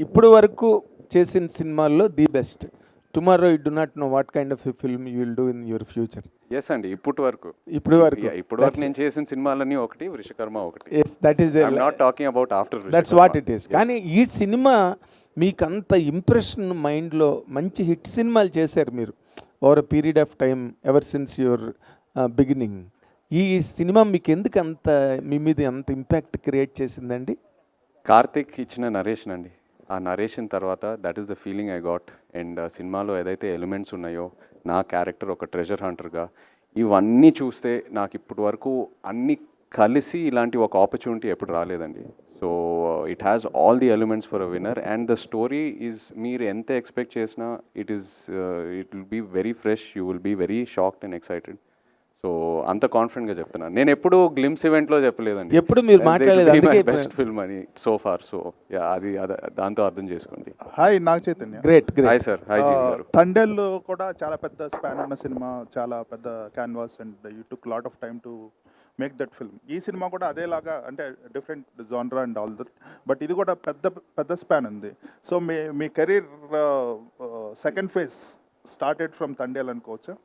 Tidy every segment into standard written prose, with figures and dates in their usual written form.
ఇప్పుడు వరకు చేసిన సినిమాల్లో the best. Tomorrow you do not know what kind of film you will do in your future. Yes అండి, ఇప్పటి వరకు నేను చేసిన సినిమాలన్నీ ఒకటి, వృషకర్మ ఒకటి. That is not talking about after, that's what it is. కానీ ఈ సినిమా మీకు అంత ఇంప్రెషన్ మైండ్లో మంచి హిట్ సినిమాలు చేశారు మీరు over a period of time ever since your beginning. ఈ సినిమా మీకు ఎందుకు అంత మీ మీద అంత ఇంపాక్ట్ క్రియేట్ చేసిందండి? కార్తిక్ ఇచ్చిన నరేషన్ అండి. ఆ నరేషన్ తర్వాత that is the feeling I got. And సినిమాలో ఏదైతే ఎలిమెంట్స్ ఉన్నాయో, నా క్యారెక్టర్ ఒక ట్రెజర్ హంటర్గా, ఇవన్నీ చూస్తే నాకు ఇప్పటి వరకు అన్నీ కలిసి ఇలాంటి ఒక ఆపర్చునిటీ ఎప్పుడు రాలేదండి. So it has all the elements for a winner. And the story is, మీరు ఎంత ఎక్స్పెక్ట్ చేసినా it will be very fresh. You will be very shocked and excited. So అంత కాన్ఫిడెంట్గా చెప్తున్నాను. నేను ఎప్పుడు గ్లిమ్స్ ఈవెంట్లో చెప్పలేదండి, ఎప్పుడు మీరు మాట్లాడలేదు బెస్ట్ ఫిల్మ్ అని సో ఫార్. సో అది దాంతో అర్థం చేసుకోండి. హాయ్, నాకు Chaitanya. Great. Hi sir. Hi గారు. తండేల్ కూడా చాలా పెద్ద స్పాన్ ఉన్న సినిమా, చాలా పెద్ద canvas, and you took lot of time to make that film. ఈ సినిమా కూడా అదేలాగా, అంటే డిఫరెంట్ జానరా అండ్ ఆల్ దట్, బట్ ఇది కూడా పెద్ద స్పాన్ ఉంది. సో మీ career second phase started from Thandel అనుకోవచ్చా?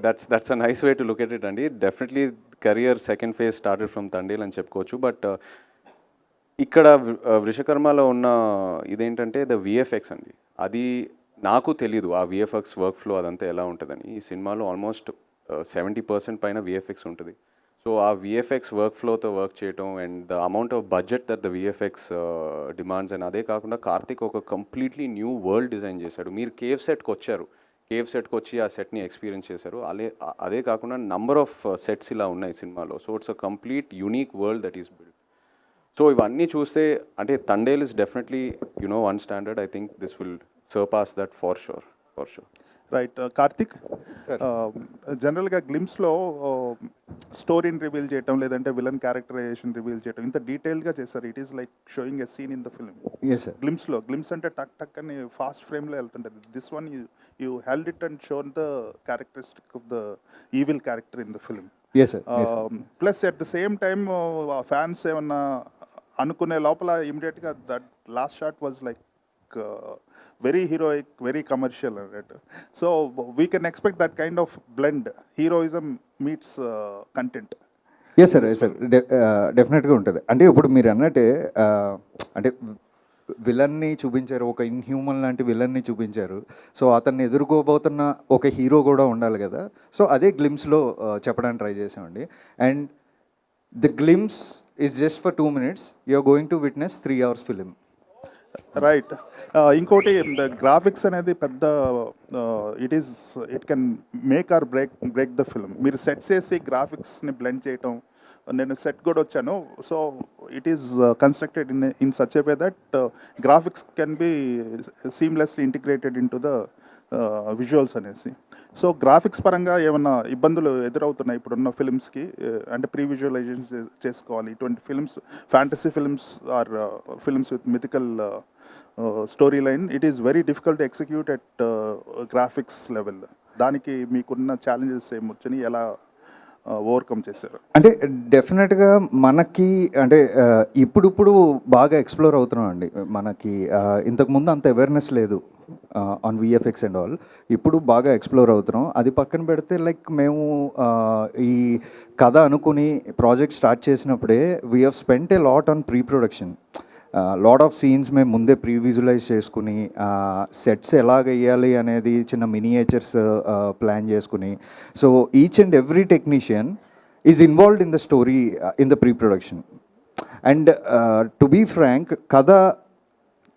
That's a nice way to look at it అండి. Definitely career second phase started from Thandel అని చెప్పుకోవచ్చు. బట్ ఇక్కడ వృషకర్మలో ఉన్న ఇదేంటంటే ద విఎఫ్ఎక్స్ అండి. అది నాకు తెలీదు ఆ విఎఫ్ఎక్స్ వర్క్ ఫ్లో అదంతా ఎలా ఉంటుందని. ఈ సినిమాలో ఆల్మోస్ట్ 70% పైన విఎఫ్ఎక్స్ ఉంటుంది. సో ఆ విఎఫ్ఎక్స్ వర్క్ ఫ్లోతో వర్క్ చేయటం and the amount of budget that the VFX demands. And అదే కాకుండా కార్తిక్ ఒక కంప్లీట్లీ న్యూ వరల్డ్ డిజైన్ చేశాడు. మీరు కేవ్ సెట్కి వచ్చారు, కేవ్ సెట్కి వచ్చి ఆ సెట్ని ఎక్స్పీరియన్స్ చేశారు. అదే కాకుండా నంబర్ ఆఫ్ సెట్స్ ఇలా ఉన్నాయి సినిమాలో. So it's a complete unique world that is build. So ఇవన్నీ చూస్తే అంటే Thandel is definitely one standard. I think this will surpass that for sure. Right. Karthik, జనరల్గా గ్లిమ్స్లో స్టోరీని రివీల్ చేయటం, లేదంటే విలన్ క్యారెక్టరైజేషన్ రివీల్ చేయటం ఇంత డీటెయిల్గా చేస్తారు. It is like showing a scene in the film. Glimpse అంటే టక్ అని ఫాస్ట్ ఫ్రేమ్లో వెళ్తుంటుంది. This one you held it and shown the characteristic of the evil character in the film. Plus at the same time fans ఏమన్నా అనుకునే లోపల ఇమీడియట్గా that last shot was like very heroic, very commercial, right? So we can expect that kind of blend, heroism meets content. Yes sir. డెఫినెట్గా ఉంటుంది. అంటే ఇప్పుడు మీరు అన్నట్టే అంటే విలన్ని చూపించారు, ఒక ఇన్హ్యూమన్ లాంటి విలన్ని చూపించారు. సో అతన్ని ఎదుర్కోబోతున్న ఒక హీరో కూడా ఉండాలి కదా. సో అదే గ్లిమ్స్లో చెప్పడానికి ట్రై చేసామండి. And the glimpse is just for 2 minutes. You are going to witness 3 hours film. Right. ఇంకోటి, గ్రాఫిక్స్ అనేది పెద్ద, it can make or break the film. మీరు సెట్స్ వేసి గ్రాఫిక్స్ని బ్లెండ్ చేయటం, నేను సెట్ కూడా వచ్చాను. So it is constructed in such a way that graphics can be seamlessly integrated in to the visuals అనేసి. సో గ్రాఫిక్స్ పరంగా ఏమన్నా ఇబ్బందులు ఎదురవుతున్నాయి ఇప్పుడున్న ఫిల్మ్స్కి? అంటే ప్రీ విజువలైజేషన్ చేసుకోవాలి ఇటువంటి films, fantasy films or films with mythical story line. It is very difficult to execute at graphics level. దానికి మీకున్న ఛాలెంజెస్ ఏమొచ్చని, ఎలా ఓవర్కమ్ చేశారు? అంటే డెఫినెట్గా మనకి అంటే ఇప్పుడు బాగా ఎక్స్ప్లోర్ అవుతున్నాం అండి. మనకి ఇంతకుముందు అంత అవేర్నెస్ లేదు ఆన్ విఎఫ్ఎక్స్ అండ్ ఆల్. ఇప్పుడు బాగా ఎక్స్ప్లోర్ అవుతున్నాం. అది పక్కన పెడితే లైక్ మేము ఈ కథ అనుకుని ప్రాజెక్ట్ స్టార్ట్ చేసినప్పుడే we have spent a lot on pre production. Lot of scenes మేము ముందే ప్రీ విజువలైజ్ చేసుకుని, సెట్స్ ఎలాగ వేయాలి అనేది చిన్న మినియేచర్స్ ప్లాన్ చేసుకుని. So each and every technician is involved in the story in the pre production. And to be frank, కథ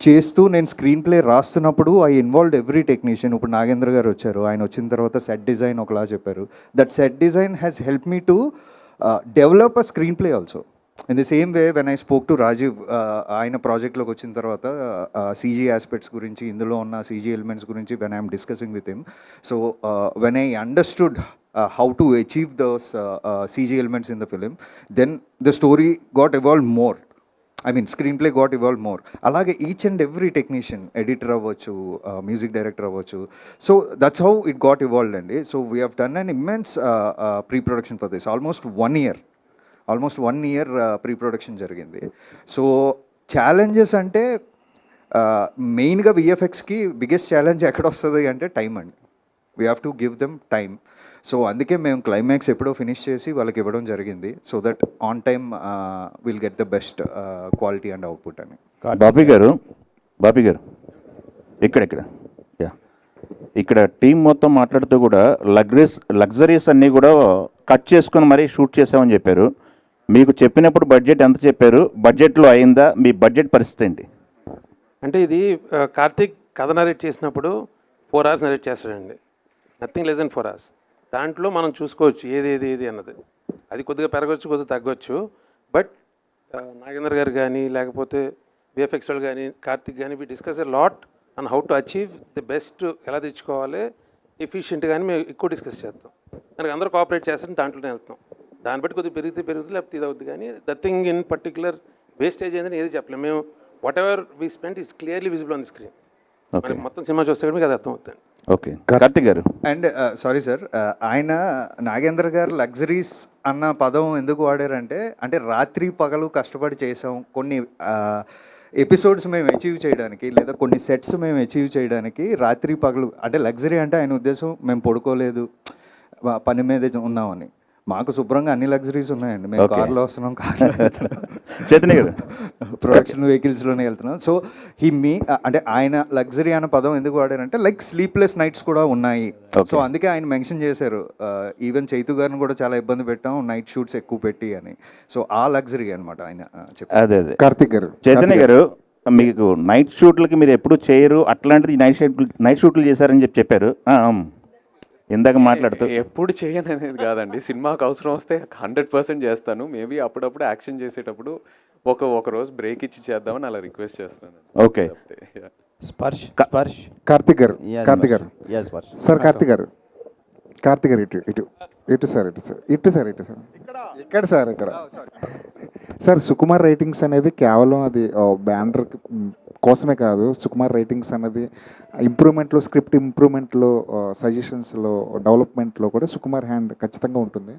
చేస్తూ నేను స్క్రీన్ ప్లే రాస్తున్నప్పుడు ఐ ఇన్వాల్వ్డ్ ఎవ్రీ టెక్నీషియన్. ఇప్పుడు నాగేంద్ర గారు వచ్చారు, ఆయన వచ్చిన తర్వాత సెట్ డిజైన్ ఒకలా చెప్పారు. That set design has help me to develop a screenplay also. In the same way when I spoke to Rajeev, ఆయన ప్రాజెక్ట్లోకి వచ్చిన తర్వాత సీజీ ఆస్పెక్ట్స్ గురించి, ఇందులో ఉన్న సీజీ ఎలిమెంట్స్ గురించి when I'm discussing with him. So when I understood how to achieve those CG elements in the film, then the story got evolved more. I mean, screenplay got evolved more. Alage each and every technician, editor avvachu, music director avvachu. So that's how it got evolved. And so we have done an immense pre-production for this. Almost 1 year pre-production jarigindi. So challenges అంటే మెయిన్గా విఎఫ్ఎక్స్కి biggest challenge ఎక్కడ వస్తుంది అంటే time అండి. We have to give them time. So అందుకే మేము climax ఎప్పుడో finish చేసి వాళ్ళకి ఇవ్వడం జరిగింది, so that on time will get the best quality and output అని. బాపి గారు ఇక్కడ యా, ఇక్కడ టీం మొత్తం మాట్లాడుతూ కూడా లగ్జరీస్ అన్నీ కూడా కట్ చేసుకొని మరీ షూట్ చేసామని చెప్పారు. మీకు చెప్పినప్పుడు బడ్జెట్ ఎంత చెప్పారు? బడ్జెట్లో అయిందా? మీ బడ్జెట్ పరిస్థితి ఏంటి? అంటే ఇది కార్తీక్ కథ నరేట్ చేసినప్పుడు 4 hours నరేట్ చేస్తాడండి, నథింగ్ లెస్ దెన్ 4 hours. దాంట్లో మనం చూసుకోవచ్చు ఏది అన్నది. అది కొద్దిగా పెరగవచ్చు, కొద్దిగా తగ్గొచ్చు. బట్ నాగేంద్ర గారు కానీ లేకపోతే విఎఫ్ఎక్స్ వాళ్ళు కానీ కార్తీక్ కానీ we discuss a lot and how to achieve the best, ఎలా తెచ్చుకోవాలి ఎఫిషియెంట్ కానీ మేము ఎక్కువ డిస్కస్ చేస్తాం. దానికి అందరూ కోఆపరేట్ చేస్తాం, దాంట్లోనే వెళ్తాం. దాన్ని బట్టి కొద్దిగా పెరుగుతుంది లేకపోతే ఇది అవుతుంది. కానీ the thing in particular wastage ఏంటని ఏది చెప్పలేము. మేము what ever we spend is clearly visible on the screen. మొత్తం సినిమా చూస్తే కూడా మీకు అది అర్థం అవుతుంది. ఓకే, కార్తిక్ గారు. అండ్ సారీ సార్, ఆయన నాగేంద్ర గారు లగ్జరీస్ అన్న పదం ఎందుకు వాడారంటే, అంటే రాత్రి పగలు కష్టపడి చేసాం కొన్ని ఎపిసోడ్స్ మేము అచీవ్ చేయడానికి, లేదా కొన్ని సెట్స్ మేము అచీవ్ చేయడానికి రాత్రి పగలు. అంటే లగ్జరీ అంటే ఆయన ఉద్దేశం మేము పడుకోలేదు, పని మీదే ఉన్నామని. మాకు శుభ్రంగా అన్ని లగ్జరీస్ ఉన్నాయండి. మేము కార్లో వస్తున్నాం, చైతన్య గారు ప్రొడక్షన్ వెహికల్స్లోనే వెళ్తున్నాం. సో అంటే ఆయన లగ్జరీ అనే పదం ఎందుకు వాడారంటే, లైక్ స్లీప్లెస్ నైట్స్ కూడా ఉన్నాయి. సో అందుకే ఆయన మెన్షన్ చేశారు. ఈవెన్ చైతు గారిని కూడా చాలా ఇబ్బంది పెట్టాం నైట్ షూట్స్ ఎక్కువ పెట్టి అని. సో ఆ లగ్జరీ అనమాట ఆయన చెప్పారు. అదే కార్తిక్ గారు, చైతన్య గారు, మీకు నైట్ షూట్లకి మీరు ఎప్పుడు చేయరు, అట్లాంటిది నైట్ షూట్లు చేశారని చెప్పారు ఇందాక మాట్లాడుతూ. ఎప్పుడు చేయను అనేది కాదండి, సినిమాకి అవసరం వస్తే 100% చేస్తాను. మేబీ అప్పుడప్పుడు యాక్షన్ చేసేటప్పుడు ఒక రోజు బ్రేక్ ఇచ్చి చేద్దామని అలా రిక్వెస్ట్ చేస్తాను. ఓకే, స్పర్శ్ కార్తిక్ గారు సార్, కార్తిక్ గారు ఇటు సార్ ఇక్కడ సార్ సుకుమార్ రైటింగ్స్ అనేది కేవలం అది బ్యానర్ కోసమే కాదు. సుకుమార్ రైటింగ్స్ అనేది ఇంప్రూవ్మెంట్లో, స్క్రిప్ట్ ఇంప్రూవ్మెంట్లో, సజెషన్స్లో, డెవలప్మెంట్లో కూడా సుకుమార్ హ్యాండ్ ఖచ్చితంగా ఉంటుంది.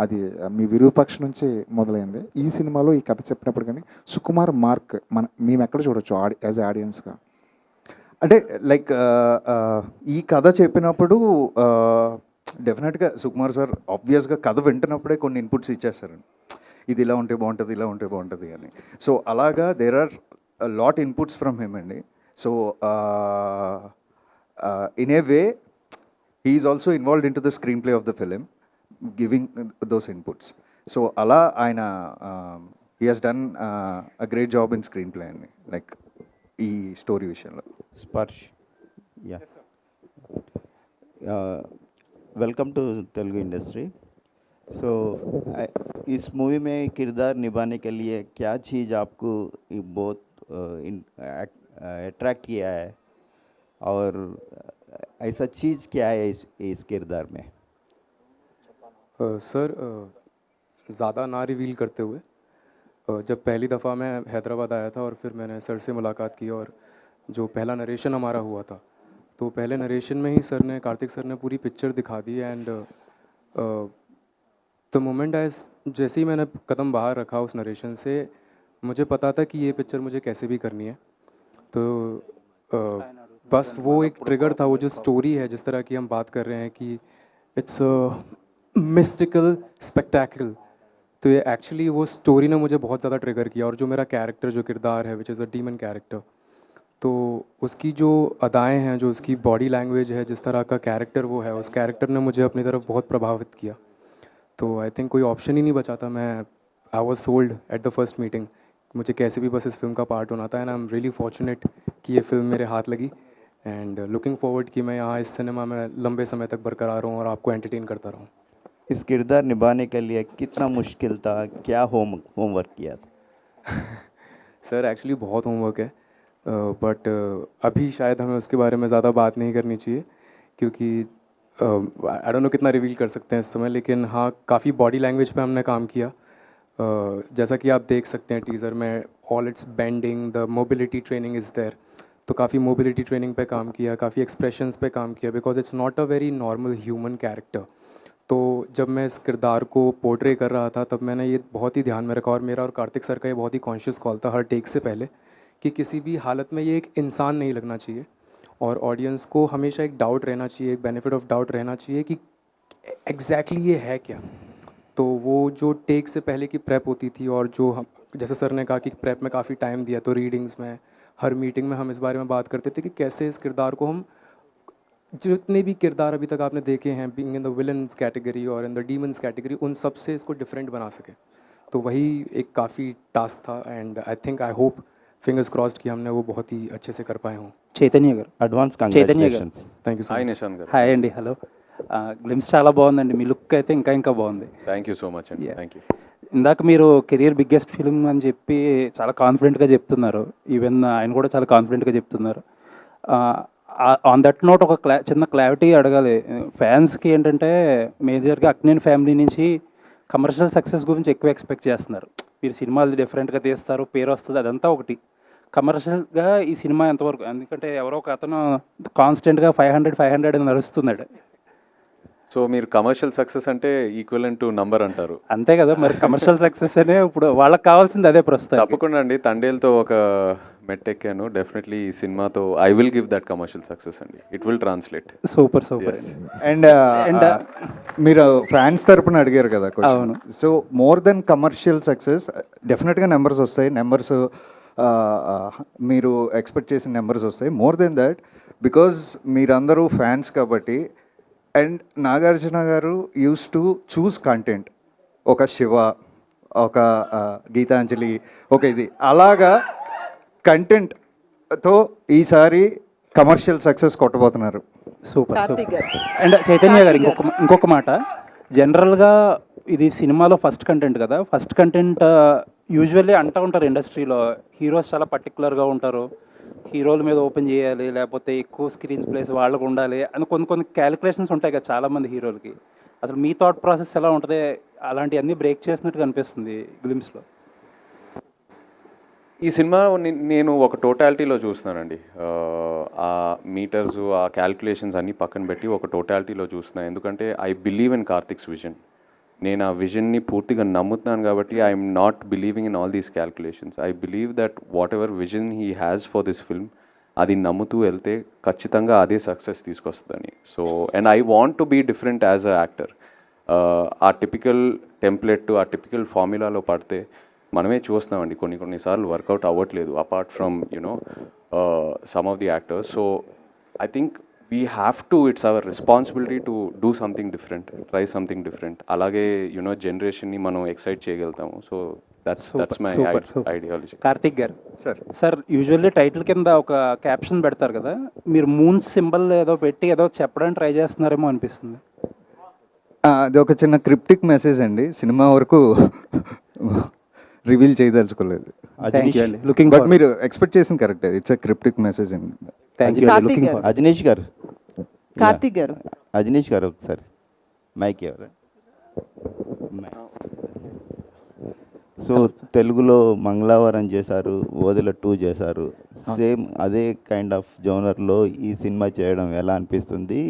అది మీ విరూపాక్ష నుంచి మొదలైంది. ఈ సినిమాలో ఈ కథ చెప్పినప్పుడు కానీ సుకుమార్ మార్క్ మేము ఎక్కడ చూడొచ్చు యాజ్ ఆడియన్స్గా? అంటే లైక్ ఈ కథ చెప్పినప్పుడు డెఫినెట్గా సుకుమార్ సార్ ఆబ్వియస్గా కథ వింటున్నప్పుడే కొన్ని ఇన్పుట్స్ ఇచ్చేస్తారండి. ఇది ఇలా ఉంటే బాగుంటుంది, ఇలా ఉంటే బాగుంటుంది అని. సో అలాగా there are lot inputs from him అండి. So in a way he is also involved in to the screenplay of the film, giving those inputs. So అలా ఆయన he has done a great job in screenplay అండి, like ఈ story విషయంలో. Sparsh, welcome to Telugu industry. So इस movie में किरदार निभाने के लिए क्या चीज़ आपको बहुत अट्रैक्ट किया है, और ऐसा चीज़ क्या है इस किरदार में? सर, ज़्यादा ना रिवील करते हुए, जब पहली दफ़ा मैं हैदराबाद आया था और फिर मैंने सर से मुलाकात की, और जो पहला नरेशन हमारा हुआ था, तो पहले नरेशन में ही कार्तिक सर ने पूरी पिक्चर दिखा दी. एंड द मोमेंट जैसे ही मैंने कदम बाहर रखा उस नरेशन से, मुझे पता था कि ये पिक्चर मुझे कैसे भी करनी है. तो बस वो एक ट्रिगर था, वो जो स्टोरी है जिस तरह की हम बात कर रहे हैं कि इट्स मिस्टिकल स्पेक्टेकल, तो ये एक्चुअली वो स्टोरी ने मुझे बहुत ज़्यादा ट्रिगर किया. और जो मेरा कैरेक्टर, जो किरदार है which is a demon character, तो उसकी जो अदाएं हैं, जो उसकी बॉडी लैंग्वेज है, जिस तरह का कैरेक्टर वो है, उस कैरेक्टर ने मुझे अपनी तरफ बहुत प्रभावित किया. तो आई थिंक कोई ऑप्शन ही नहीं बचा था. I was sold at the first meeting. मुझे कैसे भी बस इस फिल्म का पार्ट होना था. And I am really fortunate कि ये फिल्म मेरे हाथ लगी. एंड लुकिंग फॉरवर्ड कि मैं यहाँ इस सिनेमा में लंबे समय तक बरकरार रहूँ और आपको एंटरटेन करता रहूँ. इस किरदार निभाने के लिए कितना मुश्किल था, क्या होमवर्क किया था? सर एक्चुअली बहुत होमवर्क है, बट अभी शायद हमें उसके बारे में ज़्यादा बात नहीं करनी चाहिए, क्योंकि आई डोंट नो कितना रिवील कर सकते हैं इस समय. लेकिन हाँ, काफ़ी बॉडी लैंग्वेज पे हमने काम किया. जैसा कि आप देख सकते हैं टीज़र में, all it's bending, the mobility training is there. तो काफ़ी मोबिलिटी ट्रेनिंग पे काम किया, काफ़ी एक्सप्रेशंस पे काम किया, because it's not a very normal human character. तो जब मैं इस किरदार को पोर्ट्रे कर रहा था तब मैंने ये बहुत ही ध्यान में रखा, और मेरा और कार्तिक सर का ये बहुत ही कॉन्शियस कॉल था हर टेक से पहले, कि किसी भी हालत में ये एक इंसान नहीं लगना चाहिए, और ऑडियंस को हमेशा एक डाउट रहना चाहिए, एक बेनिफिट ऑफ डाउट रहना चाहिए कि एग्जैक्टली ये है क्या। तो वो जो टेक से पहले की प्रेप होती थी, और जो हम, जैसे सर ने कहा कि प्रेप में काफ़ी टाइम दिया, तो रीडिंग्स में, हर मीटिंग में हम इस बारे में बात करते थे कि कैसे इस किरदार को हम, जितने भी किरदार अभी तक आपने देखे हैं being in the villains category और इन द डीमंस कैटेगरी, उन सब से इसको डिफरेंट बना सके। तो वही एक काफ़ी टास्क था, and I think, I hope, fingers crossed कि हमने वो बहुत ही अच्छे से कर पाए हों। చైతన్య గారు అడ్వాన్స్ చైతన్య గారు congratulations. Thank you so hi much. Nishant గారు. హాయ్ అండి. హలో. గ్లిమ్స్ చాలా బాగుందండి. మీ లుక్ అయితే ఇంకా ఇంకా బాగుంది. థ్యాంక్ యూ సో మచ్ అండి. Yeah. Thank you. ఇందాక మీరు కెరియర్ బిగ్గెస్ట్ ఫిల్మ్ అని చెప్పి చాలా కాన్ఫిడెంట్గా చెప్తున్నారు. ఈవెన్ ఆయన కూడా చాలా కాన్ఫిడెంట్గా చెప్తున్నారు. ఆన్ దట్ నోట్ ఒక చిన్న క్లారిటీ అడగాలి ఫ్యాన్స్కి. ఏంటంటే మేజర్గా అక్కినేని ఫ్యామిలీ నుంచి కమర్షియల్ సక్సెస్ గురించి ఎక్కువ ఎక్స్పెక్ట్ చేస్తున్నారు. మీరు సినిమాలు డిఫరెంట్గా తీస్తారు, పేరు వస్తుంది, అదంతా ఒకటి. కమర్షియల్గా ఈ సినిమా ఎంతవరకు, ఎందుకంటే ఎవరో ఒక అతను కాన్స్టెంట్గా 500 అని నడుస్తున్నాడు. సో మీరు కమర్షియల్ సక్సెస్ అంటే ఈక్వలెంట్ టు నంబర్ అంటారు. అంతే కదా మరి. కమర్షియల్ సక్సెస్ అనే ఇప్పుడు వాళ్ళకి కావాల్సింది అదే ప్రస్తుతం. తప్పకుండా అండి. తండేల్తో ఒక మెట్టెక్కాను. డెఫినెట్లీ ఈ సినిమాతో I will give that commercial success అండి. It will translate. Super super. And మీరు ఫ్యాన్స్ తరపున అడిగారు కదా అవును. So more than commercial success డెఫినెట్గా నెంబర్స్ వస్తాయి. నెంబర్స్ మీరు ఎక్స్పెక్ట్ చేసిన నెంబర్స్ వస్తాయి. మోర్ దెన్ దట్, బికాజ్ మీరందరూ ఫ్యాన్స్ కాబట్టి. And Nagarjuna garu use to choose content. ఒక శివ, ఒక గీతాంజలి, ఒక ఇది అలాగా కంటెంట్తో ఈసారి కమర్షియల్ సక్సెస్ కొట్టబోతున్నారు. Super super. And Chaitanya garu ఇంకొక మాట. జనరల్గా ఇది సినిమాలో ఫస్ట్ కంటెంట్ కదా. ఫస్ట్ కంటెంట్ యూజువల్లీ అంటూ ఉంటారు ఇండస్ట్రీలో, హీరోస్ చాలా పర్టికులర్గా ఉంటారు, హీరోల మీద ఓపెన్ చేయాలి, లేకపోతే ఎక్కువ స్క్రీన్ ప్లేస్ వాళ్ళకు ఉండాలి అని కొన్ని క్యాలిక్యులేషన్స్ ఉంటాయి కదా చాలామంది హీరోలకి. అసలు మీ థాట్ ప్రాసెస్ ఎలా ఉంటుంది? అలాంటివన్నీ బ్రేక్ చేసినట్టు కనిపిస్తుంది గ్లిమ్స్లో. ఈ సినిమా నేను ఒక టోటాలిటీలో చూస్తున్నానండి. ఆ మీటర్స్, ఆ క్యాల్కులేషన్స్ అన్నీ పక్కన పెట్టి ఒక టోటాలిటీలో చూస్తున్నాను. ఎందుకంటే I believe in Kartik's vision. నేను ఆ విజన్ని పూర్తిగా నమ్ముతున్నాను కాబట్టి I'm not believing in all these calculations. I believe that whatever vision he has for this film, అది నమ్ముతూ వెళ్తే ఖచ్చితంగా అదే సక్సెస్ తీసుకొస్తుందని. So and I want to be different as a actor. ఆ టిపికల్ టెంప్లెట్, ఆ typical ఫార్ములాలో పడితే మనమే చూస్తున్నామండి కొన్నిసార్లు వర్కౌట్ అవ్వట్లేదు, apart from you know some of the actors. So I think we have to, it's our responsibility to do something different, try something different. అలాగే you know జనరేషన్ని మనం ఎక్సైట్ చేయగలుగుతాము. So that's my ideology. Karthik గారు సార్ యూజువల్లీ టైటిల్ కింద ఒక caption పెడతారు కదా, మీరు moon symbol ఏదో పెట్టి ఏదో చెప్పడానికి ట్రై చేస్తున్నారేమో అనిపిస్తుంది. అది ఒక చిన్న క్రిప్టిక్ మెసేజ్ అండి. సినిమా వరకు రివీల్ చేయదలుచుకోలేదు. లుకింగ్ బట్ మీరు ఎక్స్పెక్ట్ చేసింది correct. It's a cryptic message అండి. Thank you. Looking for Ajaneesh garu, Kartik గారు, అజనీష్ గారు ఒకసారి మైక్ ఎవరు. సో తెలుగులో మంగళవారం చేశారు, ఓదెల 2 చేశారు. సేమ్ అదే కైండ్ ఆఫ్ జోనర్లో ఈ సినిమా చేయడం ఎలా అనిపిస్తుంది?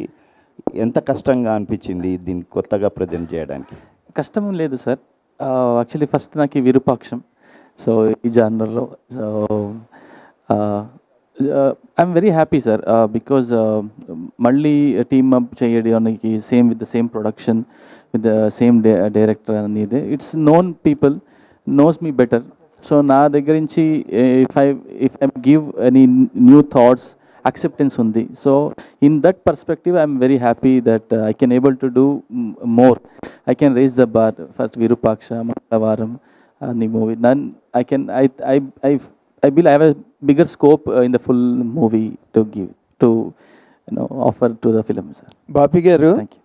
ఎంత కష్టంగా అనిపించింది దీన్ని కొత్తగా ప్రజెంట్ చేయడానికి? కష్టం లేదు సార్. యాక్చువల్లీ ఫస్ట్ నాకు విరూపాక్షం, సో ఈ జానర్లో. So I'm very happy sir, because మళ్ళీ టీమ్ అప్ చేయడానికి same with the same production, with the same director అనేది it's known people knows me better. So నా దగ్గర నుంచి if I give any new thoughts, acceptance ఉంది. So in that perspective I am very happy that I can able to do more. I can raise the bar. First Virupaksha, Mangalavaram and the movie, then I can I believe I have a bigger scope in the full movie to give, to offer to the film, sir. బాపి గారు, Thank you.